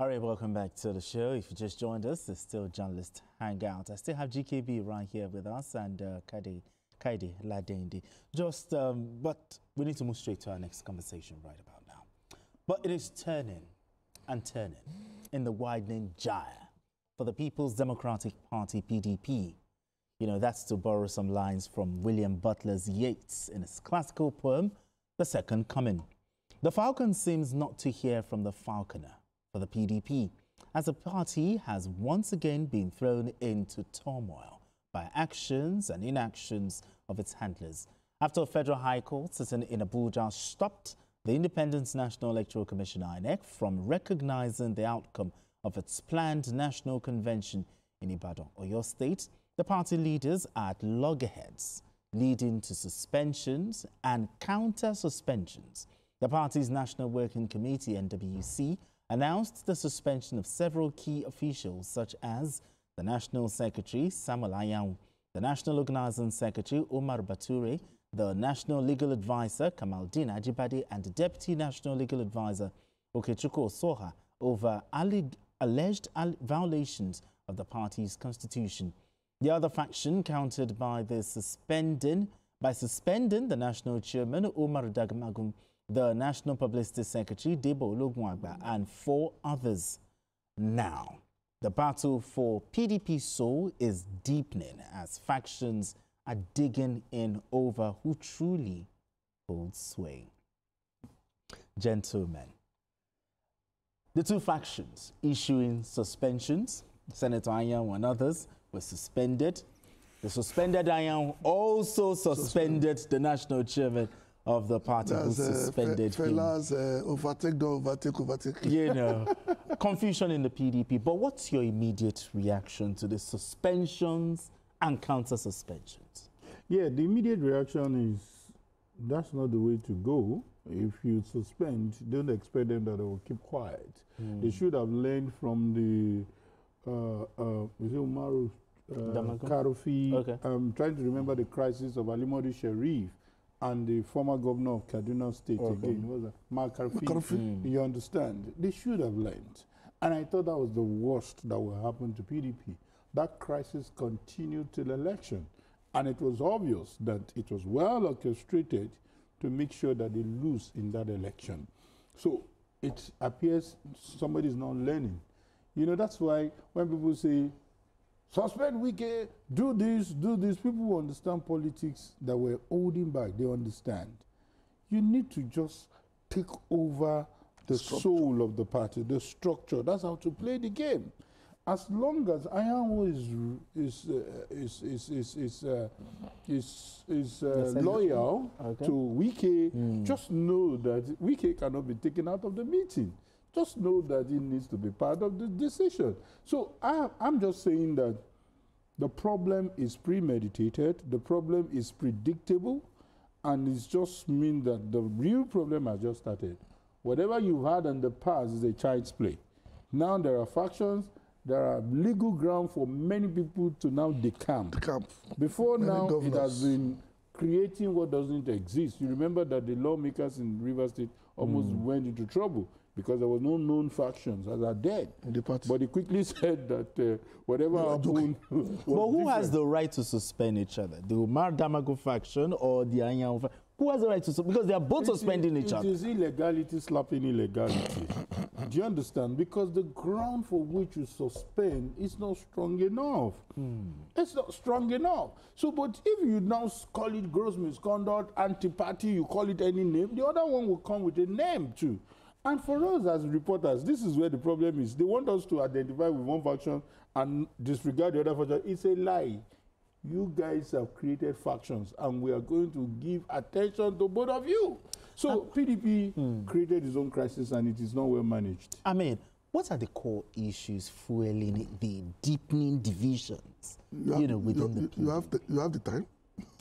All right, welcome back to the show. If you just joined us, it's still Journalist Hangout. I still have GKB right here with us and Kaide Ladendi. But we need to move straight to our next conversation right about now. But it is turning and turning in the widening gyre for the People's Democratic Party, PDP. You know, that's to borrow some lines from William Butler's Yeats in his classical poem, The Second Coming. The falcon seems not to hear from the falconer for the PDP, as the party has once again been thrown into turmoil by actions and inactions of its handlers. After a federal high court sitting in Abuja stopped the Independent National Electoral Commission (INEC) from recognizing the outcome of its planned national convention in Ibadan, Oyo State, the party leaders are at loggerheads, leading to suspensions and counter-suspensions. The party's National Working Committee, NWC, announced the suspension of several key officials such as the National Secretary, Samuel Ayaun, the National Organizing Secretary, Umar Bature, the National Legal Advisor, Kamaldeen Ajibade, and the Deputy National Legal Advisor, Okechukwu Osoha, over alleged violations of the party's constitution. The other faction countered by suspending the National Chairman, Umar Dagmagum, the National Publicity Secretary, Debo Ologunagba, and 4 others. Now, the battle for PDP soul is deepening as factions are digging in over who truly holds sway. Gentlemen, the 2 factions issuing suspensions, Senator Ayaun and others, were suspended. The suspended Ayaun also suspended the National Chairman of the party who suspended him. Overtake. You know, confusion in the PDP. But what's your immediate reaction to the suspensions and counter-suspensions? Yeah, the immediate reaction is that's not the way to go. If you suspend, don't expect them that they will keep quiet. They should have learned from the Umaru Karufi. Okay. I'm trying to remember the crisis of Alimodi Sharif and the former governor of Kaduna State again, was Mark Karfi. You understand? They should have learned. And I thought that was the worst that would happen to PDP. That crisis continued till election. And it was obvious that it was well orchestrated to make sure that they lose in that election. So it appears somebody is not learning. You know, that's why when people say, suspend Wike, do this, people who understand politics that were holding back, they understand. You need to just take over the soul of the party, the structure. That's how to play the game. As long as Ayaun is loyal to Wike, just know that Wike cannot be taken out of the meeting. Just know that he needs to be part of the decision. So I'm just saying that the problem is premeditated, the problem is predictable, and it just means that the real problem has just started. Whatever you've had in the past is a child's play. Now there are factions, there are legal ground for many people to now decamp. Before many now, governors. It has been creating what doesn't exist. You remember that the lawmakers in River State almost went into trouble because there was no known factions as are dead. But he quickly said that whatever happened. But who has the right to suspend each other? The Umar Damago faction or the Ayaun faction? Who has the right to suspend? Because they are both suspending each other. It is illegality slapping illegality. Do you understand? Because the ground for which you suspend is not strong enough. It's not strong enough. So, but if you now call it gross misconduct, anti-party, you call it any name, the other one will come with a name too. And for us as reporters, this is where the problem is. They want us to identify with one faction and disregard the other faction. It's a lie. You guys have created factions, and we are going to give attention to both of you. So PDP created its own crisis, and it is not well managed. I mean, what are the core issues fueling the deepening divisions? Within the PDP? You have the time?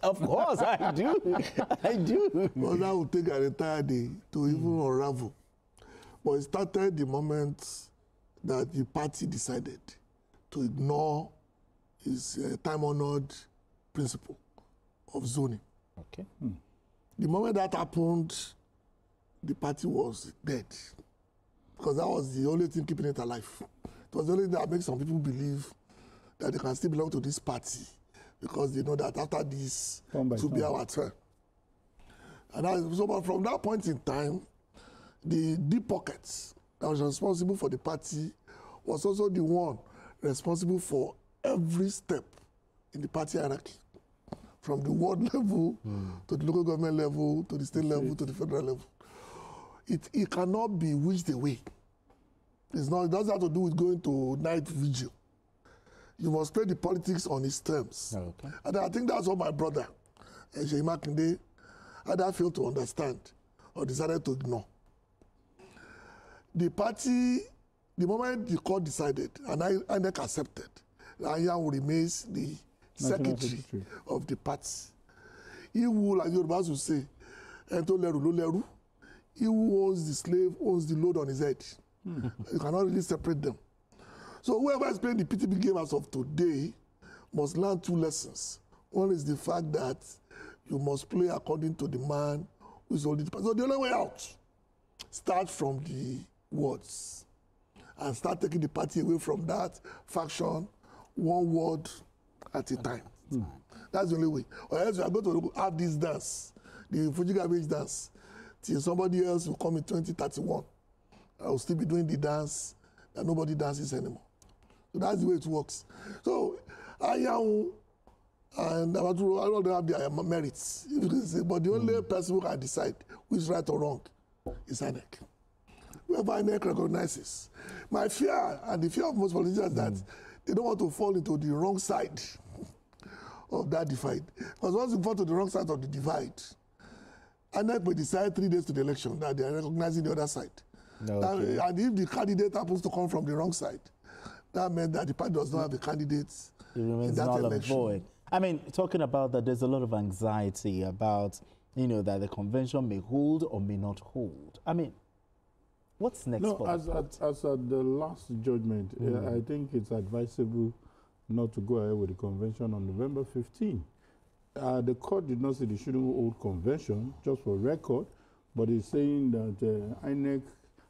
Of course, I do. I do. Well, that will take an entire day to even unravel. But it started the moment that the party decided to ignore its time-honored principle of zoning. Okay. The moment that happened, the party was dead. because that was the only thing keeping it alive. It was the only thing that makes some people believe that they can still belong to this party because they know that after this, it will be our turn. And so from that point in time, the deep pockets that was responsible for the party was also the one responsible for every step in the party hierarchy, from the ward level to the local government level, to the state level, to the federal level. It cannot be wished away. It doesn't have to do with going to night vigil. You must play the politics on its terms. Okay. And I think that's what my brother, Seyi Makinde, either failed to understand or decided to ignore. The party, the moment the court decided, and INEC accepted, Anyanwu remains the secretary of the party. He who, like Yorubas would say, Ento leru lo leru, he who owns the slave owns the load on his head. You cannot really separate them. So whoever is playing the PDP game as of today must learn two lessons. One is the fact that you must play according to the man who is holding the party. So the only way out, start from the words and start taking the party away from that faction, one word at a time. That's the only way. Or else you are going to have this dance, the Fuji garbage dance, till somebody else will come in 2031. I will still be doing the dance that nobody dances anymore. So that's the way it works. So Anyanwu and Amaturu, I don't have their merits, if you can say, but the only person who can decide who is right or wrong is INEC. Whoever INEC recognizes. My fear, and the fear of most politicians, is that they don't want to fall into the wrong side of that divide. Because once you fall to the wrong side of the divide, INEC will decide 3 days to the election that they are recognizing the other side. Okay. And if the candidate happens to come from the wrong side, that meant that the party does not have a candidate in that election. Void. I mean, talking about that, there's a lot of anxiety about, that the convention may hold or may not hold. I mean, what's next? No, as at the last judgment, I think it's advisable not to go ahead with the convention on November 15. The court did not say they shouldn't hold convention, just for record, but it's saying that INEC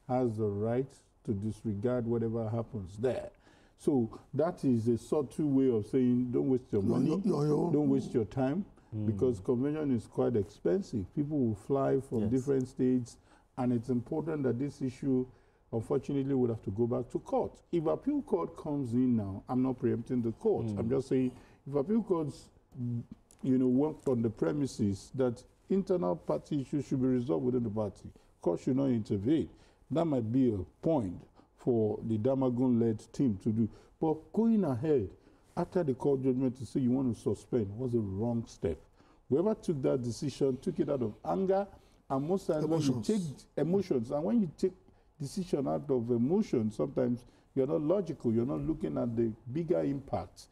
has the right to disregard whatever happens there. So that is a subtle way of saying don't waste your money, don't waste your time, because convention is quite expensive. People will fly from different states, and it's important that this issue, unfortunately, would have to go back to court. If appeal court comes in now, I'm not preempting the court. I'm just saying if appeal courts, worked on the premises that internal party issues should be resolved within the party, court should not intervene. That might be a point for the Damagun-led team to do. But going ahead after the court judgment to say you want to suspend was a wrong step. Whoever took that decision took it out of anger, and most times when you take emotions, and when you take decision out of emotion, sometimes you're not logical, you're not looking at the bigger impact.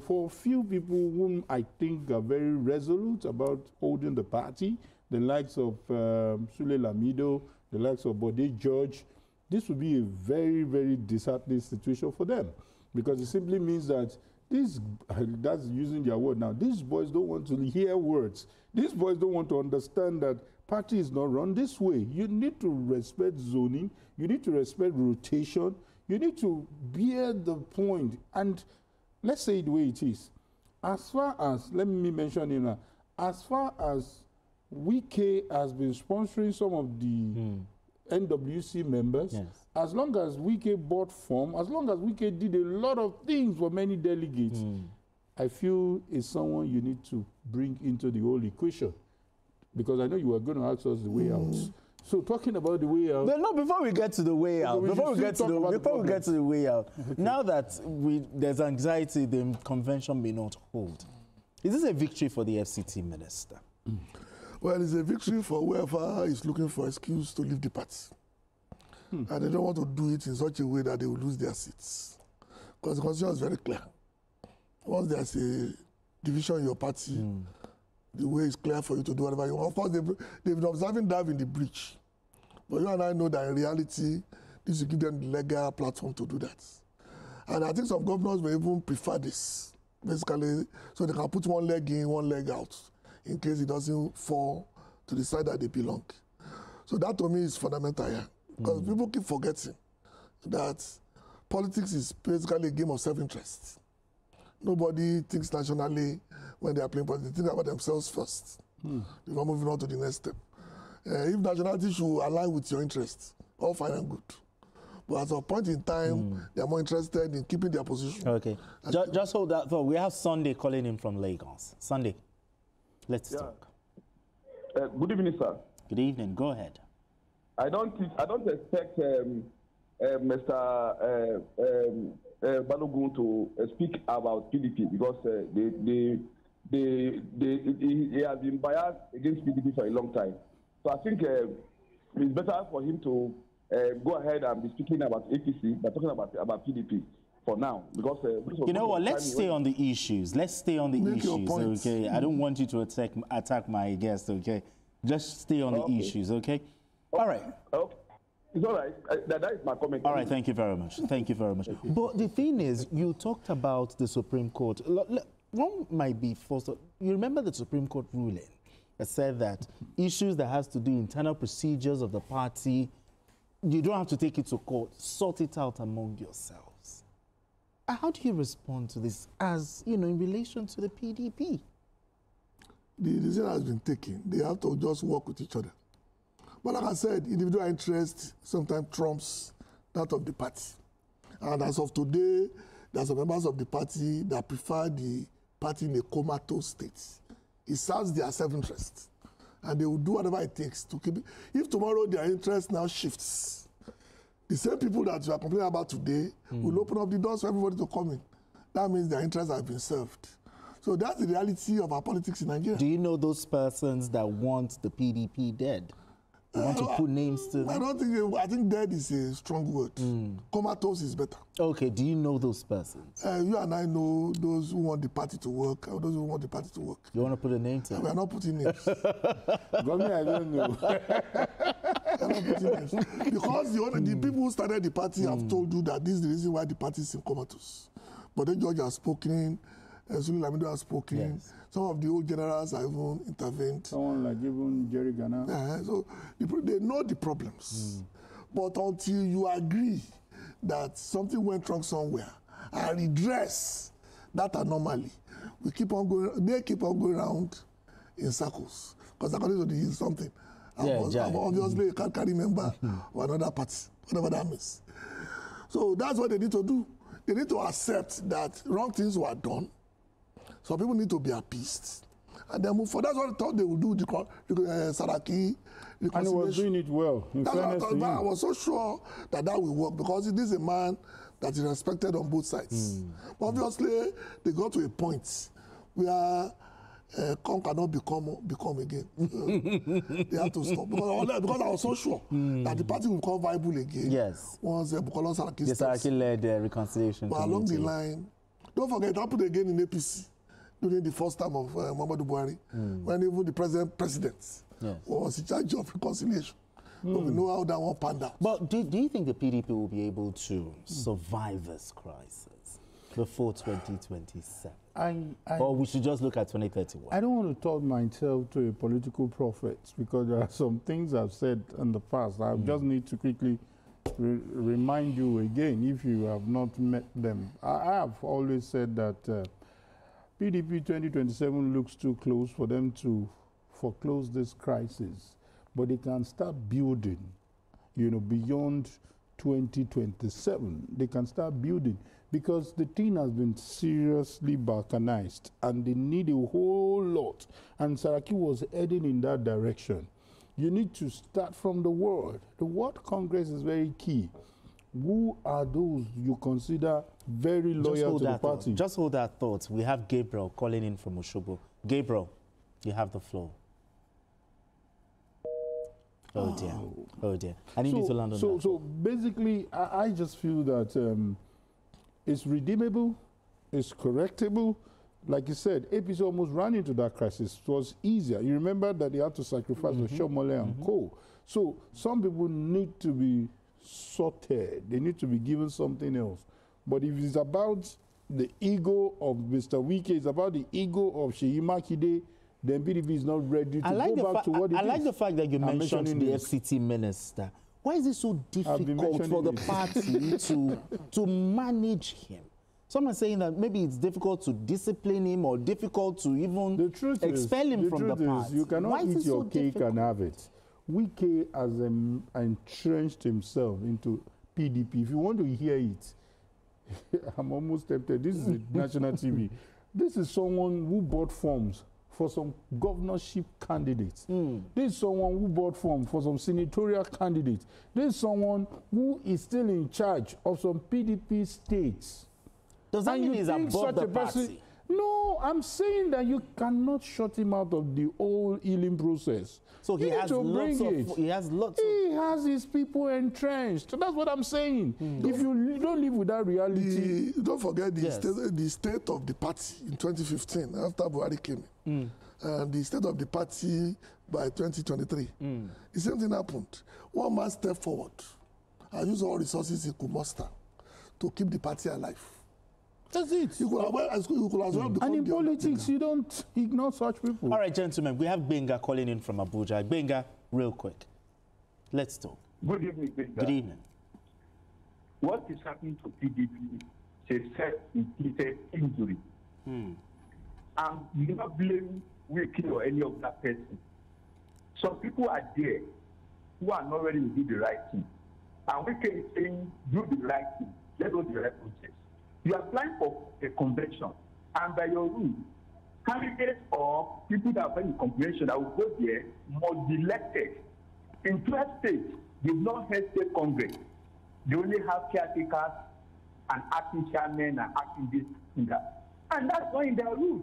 For a few people whom I think are very resolute about holding the party, the likes of Sule Lamido, the likes of Bode George, this would be a very, very disheartening situation for them, because it simply means that that's using their word now, these boys don't want to hear words. These boys don't want to understand that party is not run this way. You need to respect zoning. You need to respect rotation. You need to bear the point. And let's say it the way it is. As far as, let me mention as far as Wike has been sponsoring some of the NWC members, as long as Wike bought form, as long as Wike did a lot of things for many delegates, I feel is someone you need to bring into the whole equation. Because I know you were going to ask us the way out. So talking about the way out. But no, before we get to the way out, before we get to the way out, now that there's anxiety, the convention may not hold. Is this a victory for the FCT minister? Well, it's a victory for whoever is looking for excuse to leave the party. And they don't want to do it in such a way that they will lose their seats. Because the constitution is very clear. Once there's a division in your party, the way is clear for you to do whatever you want. Of course, they've been observing that in the breach. But you and I know that in reality, this will give them the legal platform to do that. And I think some governors may even prefer this, basically, so they can put one leg in, one leg out, in case it doesn't fall to the side that they belong. So that to me is fundamental here. Because people keep forgetting that politics is basically a game of self-interest. Nobody thinks nationally when they are playing politics. They think about themselves first before moving on to the next step. If nationality should align with your interests, all fine and good. But at a point in time, they are more interested in keeping their position. Okay. Just hold that thought. We have Sunday calling in from Lagos. Sunday, let's talk. Good evening, sir. Good evening. Go ahead. I don't expect Mr. Balogun to speak about PDP because he has been biased against PDP for a long time. So I think it's better for him to go ahead and be speaking about APC, but talking about PDP for now. Because you know what? Let's stay on the issues. Let's stay on the issues. Okay. I don't want you to attack my guest. Okay. Just stay on the issues. Okay. All right. Okay. It's all right. That is my comment. All right. Thank you very much. Thank you very much. But the thing is, you talked about the Supreme Court. One might be forced. You remember the Supreme Court ruling that said that issues that has to do internal procedures of the party, you don't have to take it to court. Sort it out among yourselves. How do you respond to this as, you know, in relation to the PDP? The decision has been taken. They have to just work with each other. But like I said, individual interest sometimes trumps that of the party. And as of today, there are some members of the party that prefer the party in a comatose state. It serves their self-interest. And they will do whatever it takes to keep it. If tomorrow their interest now shifts, the same people that you are complaining about today will open up the doors for everybody to come in. That means their interests have been served. So that's the reality of our politics in Nigeria. Do you know those persons that want the PDP dead? You want to put names to them? I don't think, I think dead is a strong word. Comatose is better. Okay, do you know those persons? You and I know those who want the party to work, or those who want the party to work. You want to put a name to them? We are not putting names. Government, I don't know. We are not putting names. Because the people who started the party have told you that this is the reason why the party is in comatose. But then George has spoken, Sulu Lamido has spoken. Yes. Some of the old generals have even intervened. Someone like even Jerry Ghana. So they know the problems. But until you agree that something went wrong somewhere and redress that anomaly, they keep on going around in circles. Because according to something, obviously you can't carry member of another party, whatever that means. So that's what they need to do. They need to accept that wrong things were done. So people need to be appeased. And then move forward. That's what I thought they would do, Saraki. And he was doing it well. I was so sure that will work because this is a man that is respected on both sides. But obviously, they got to a point where Kong cannot become again. They have to stop. Because I was so sure that the party will become viable again. Yes. Once Bukola Saraki steps. The Saraki-led reconciliation But along the line, don't forget, it happened again in APC during the first time of Muhammadu Buhari, when even the president was in charge of reconciliation. But we know how that one panned out. But do you think the PDP will be able to survive this crisis before 2027? Or we should just look at 2031? I don't want to turn myself to a political prophet because there are some things I've said in the past. I just need to quickly remind you again if you have not met them. I have always said that PDP 2027 looks too close for them to foreclose this crisis, but they can start building, beyond 2027. They can start building because the thing has been seriously balkanized and they need a whole lot. And Saraki was heading in that direction. You need to start from the World. The World Congress is very key. Who are those you consider very loyal to the party? Just hold that thought. We have Gabriel calling in from Oshobo. Gabriel, you have the floor. Oh dear. Oh dear. I need you to land on that. So basically, I just feel that it's redeemable, it's correctable. Like you said, APC almost ran into that crisis. It was easier. You remember that they had to sacrifice Oshomole and Co. So some people need to be sorted. They need to be given something else. But if it's about the ego of Mr. Wike, it's about the ego of Seyi Makinde, then PDP is not ready to go back to what it is. I like the fact that you mentioned the FCT minister. Why is it so difficult for the party to manage him? Someone saying that maybe it's difficult to discipline him or difficult to even expel him from the party. You cannot eat your cake and have it. Wike has entrenched himself into PDP. If you want to hear it, I'm almost tempted. This is national TV. This is someone who bought forms for some governorship candidates. This is someone who bought forms for some senatorial candidates. This is someone who is still in charge of some PDP states. Does that mean he's above the party? No, I'm saying that you cannot shut him out of the whole healing process. So he has lots of... He has his people entrenched. So that's what I'm saying. If you don't live with that reality... Don't forget the state of the party in 2015, after Buhari came in. And the state of the party by 2023. The same thing happened. One man stepped forward and used all resources he could muster to keep the party alive. That's it. You could as well and in politics, you don't ignore such people. All right, gentlemen, we have Benga calling in from Abuja. Benga, real quick. Let's talk. Good evening, Benga. Good evening. What is happening to PDP is a self-inflicted injury. And you do not blame Wiki or any of that person. Some people are there who are not ready to do the right thing. And Wiki is saying, do the right thing. Let's go to the right process. You are applying for a convention, and by your rule, candidates or people that are in convention that will go there must be elected. In 12 states, they do not have state congress. They only have caretakers and acting chairmen and acting this and that. And that's not in their rule.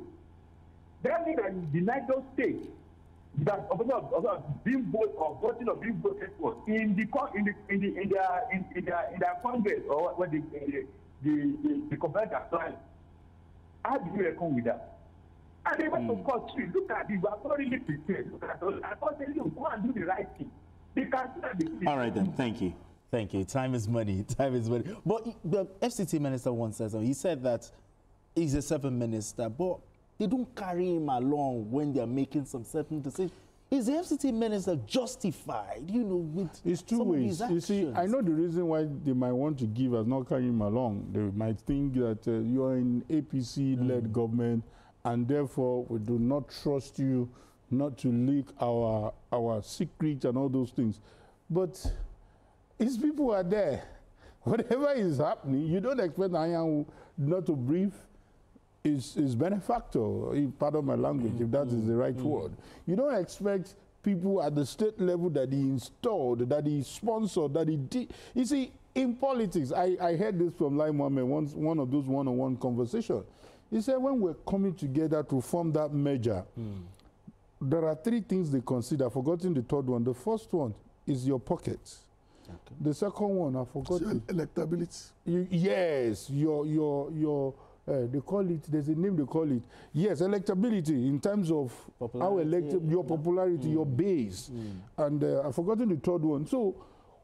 That means that you deny those states that of being voted or voting or being voted for in their congress or what the convention plan. How do you reckon with that? And they went to court too. Look at it, we are not really prepared. Look at those. I thought they go and do the right thing. They can all right then, thank you. Thank you. Time is money. Time is money. But the FCT minister once said so. He said that he's a seven minister, but they don't carry him along when they're making some certain decisions. Is the FCT minister justified, you know, with it's two ways. You see, I know the reason why they might want to give us not carrying him along. They might think that you're in APC-led government, and therefore we do not trust you not to leak our secrets and all those things. But his people are there. Whatever is happening, you don't expect Anyanwu not to brief his benefactor, pardon my language, if that is the right word. You don't expect people at the state level that he installed, that he sponsored, that he did. You see, in politics, I heard this from Lai Mohammed, one of those one-on-one conversations. He said when we're coming together to form that merger, there are three things they consider. I've forgotten the third one. The first one is your pockets. Okay. The second one, I forgot. Electability. Yes, your they call it, there's a name they call it. Yes, electability in terms of how elected, your popularity, your base. And I've forgotten the third one. So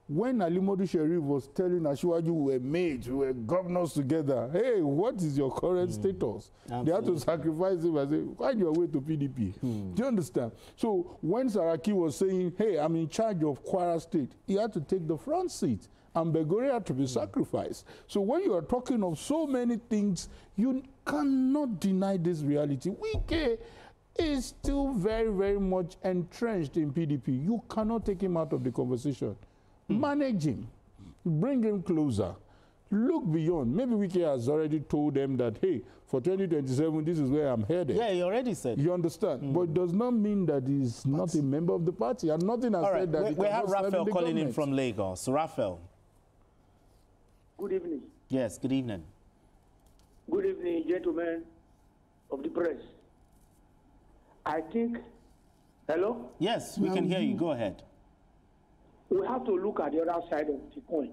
when Ali Modu Sharif was telling Asiwaju we were mates, we were governors together, hey, what is your current status? Absolutely. They had to sacrifice him and say, find your way to PDP. Do you understand? So when Saraki was saying, hey, I'm in charge of Kwara State, he had to take the front seat. And Begore had to be sacrificed. So when you are talking of so many things, you cannot deny this reality. Wike is still very, very much entrenched in PDP. You cannot take him out of the conversation. Manage him. Bring him closer. Look beyond. Maybe Wike has already told them that, hey, for 2027, this is where I'm headed. Yeah, he already said. You understand? But it does not mean that he's not a member of the party. And nothing has said that. We have Raphael calling in from Lagos. Raphael. Good evening. Yes, good evening. Good evening, gentlemen of the press. I think, hello? Yes, we can hear you. Go ahead. We have to look at the other side of the coin,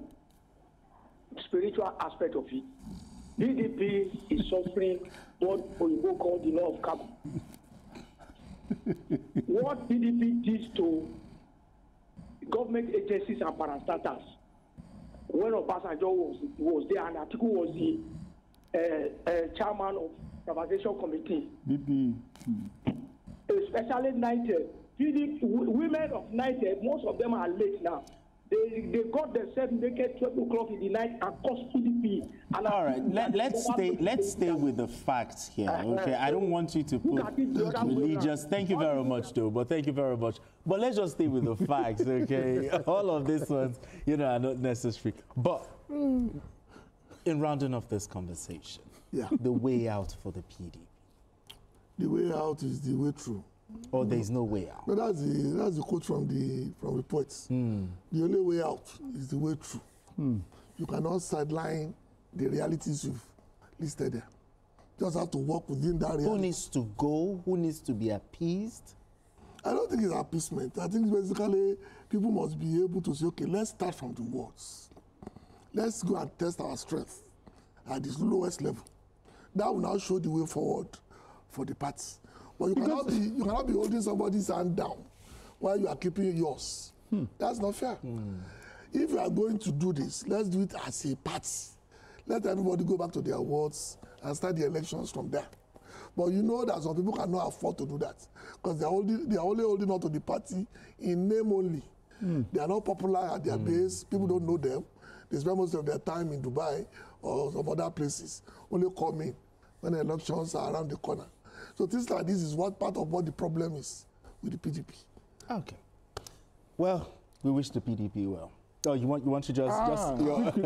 the spiritual aspect of it. PDP is suffering what Oyibo call the law of karma. What PDP did to government agencies and parastatals, when Obasanjo was there, and Atiku was the chairman of privatization committee. BP. Especially United. PDP, women of United, most of them are late now. They got themselves naked 12 o'clock in the night and cost PDP. And all right, let's stay with the facts here, okay? I don't want you to put religious. Thank you very much, though. But thank you very much. But let's just stay with the facts, okay? All of these ones, you know, are not necessary. But in rounding off this conversation, the way out for the PDP. The way out is the way through. Or there is no way out. No, that's the quote from the poets. The only way out is the way through. You cannot sideline the realities you've listed there. You just have to work within that reality. Who needs to go? Who needs to be appeased? I don't think it's appeasement. I think basically people must be able to say, okay, let's start from the words. Let's go and test our strength at this lowest level. That will now show the way forward for the party. But you cannot be holding somebody's hand down while you are keeping yours. That's not fair. If you are going to do this, let's do it as a party. Let everybody go back to their wards and start the elections from there. But you know that some people cannot afford to do that because they are only holding on to the party in name only. They are not popular at their base. People don't know them. They spend most of their time in Dubai or some other places, only coming when the elections are around the corner. So things like this is what part of what the problem is with the PDP. Okay. Well, we wish the PDP well. Oh, you want to just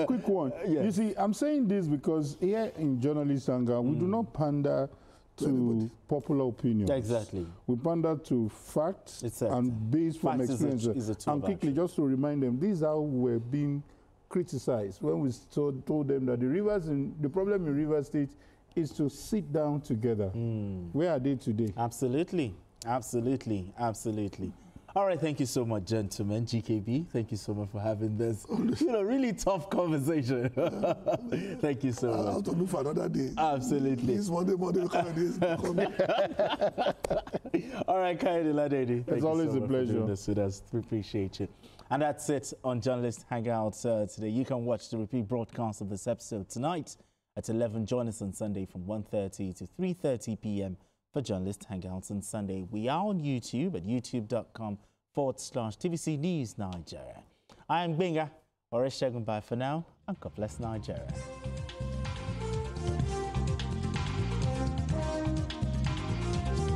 quick one. You see, I'm saying this because here in Journalist Hangout, we do not pander to popular opinions. Exactly. We pander to facts and based from experience. And quickly, just to remind them, this is how we're being criticized when we told them that the problem in Rivers State is to sit down together. Where are they today? Absolutely. Absolutely. Absolutely. All right, thank you so much, gentlemen. GKB, thank you so much for having this, really tough conversation. Thank you so much. I'll have to look for another day. Absolutely. This Monday, kind of days. All right, Kaidi Ladedi. It's always a pleasure. This with us. We appreciate you. And that's it on Journalist Hangout today. You can watch the repeat broadcast of this episode tonight at 11. Join us on Sunday from 1:30 to 3:30 p.m. for Journalist Hangouts on Sunday. We are on YouTube at youtube.com/TVC News Nigeria. I am Benga. Bye for now, and God bless Nigeria.